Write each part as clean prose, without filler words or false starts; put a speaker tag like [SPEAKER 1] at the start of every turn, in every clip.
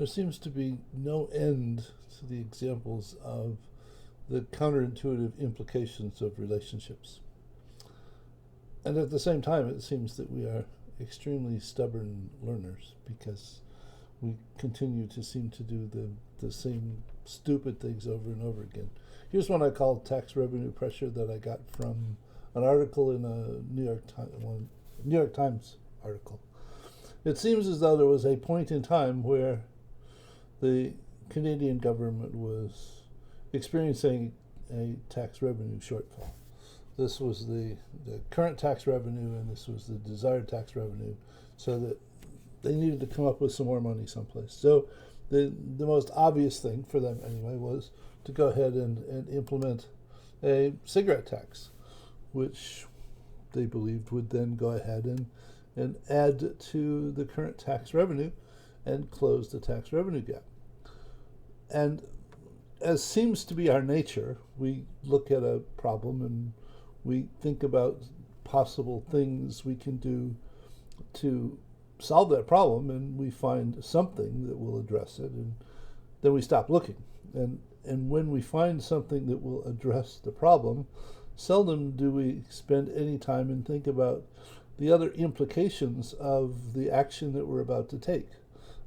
[SPEAKER 1] there seems to be no end to the examples of the counterintuitive implications of relationships. And at the same time, it seems that we are extremely stubborn learners because we continue to seem to do the same stupid things over and over again. Here's one I call tax revenue pressure that I got from an article in a New York Times article. It seems as though there was a point in time where the Canadian government was experiencing a tax revenue shortfall. This was the current tax revenue, and this was the desired tax revenue, so that they needed to come up with some more money someplace. So the most obvious thing for them anyway was to go ahead and implement a cigarette tax, which they believed would then go ahead and add to the current tax revenue and close the tax revenue gap. And as seems to be our nature, we look at a problem and we think about possible things we can do to solve that problem, and we find something that will address it, and then we stop looking. And when we find something that will address the problem, seldom do we spend any time and think about the other implications of the action that we're about to take.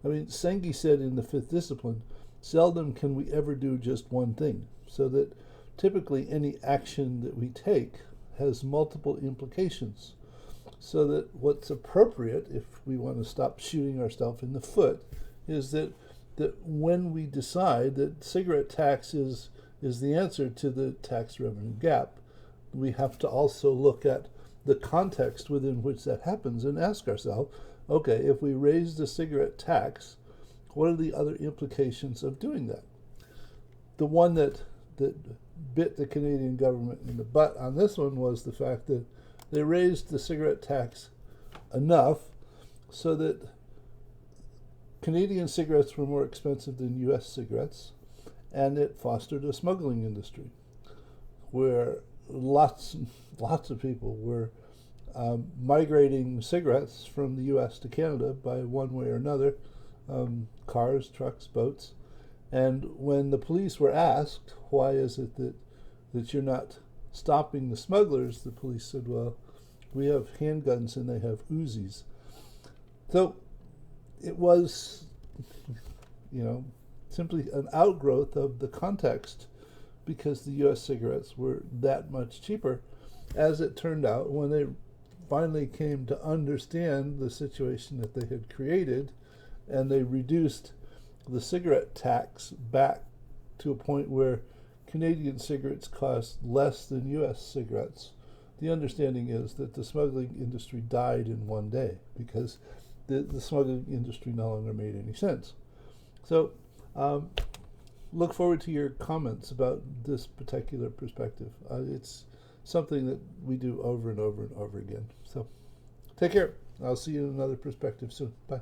[SPEAKER 1] I mean, Sengi said in the fifth discipline, seldom can we ever do just one thing, so that typically any action that we take has multiple implications. So that what's appropriate, if we want to stop shooting ourselves in the foot, is that when we decide that cigarette tax is the answer to the tax revenue gap, we have to also look at the context within which that happens and ask ourselves, okay, if we raise the cigarette tax, what are the other implications of doing that? The one that bit the Canadian government in the butt on this one was the fact that they raised the cigarette tax enough so that Canadian cigarettes were more expensive than U.S. cigarettes, and it fostered a smuggling industry where lots of people were migrating cigarettes from the U.S. to Canada by one way or another, cars, trucks, boats. And when the police were asked, why is it that you're not stopping the smugglers, the police said, well, we have handguns and they have Uzis. So it was, simply an outgrowth of the context, because the U.S. cigarettes were that much cheaper. As it turned out, when they finally came to understand the situation that they had created, and they reduced the cigarette tax back to a point where Canadian cigarettes cost less than U.S. cigarettes, the understanding is that the smuggling industry died in one day, because the smuggling industry no longer made any sense. So look forward to your comments about this particular perspective. It's something that we do over and over and over again. So take care. I'll see you in another perspective soon. Bye.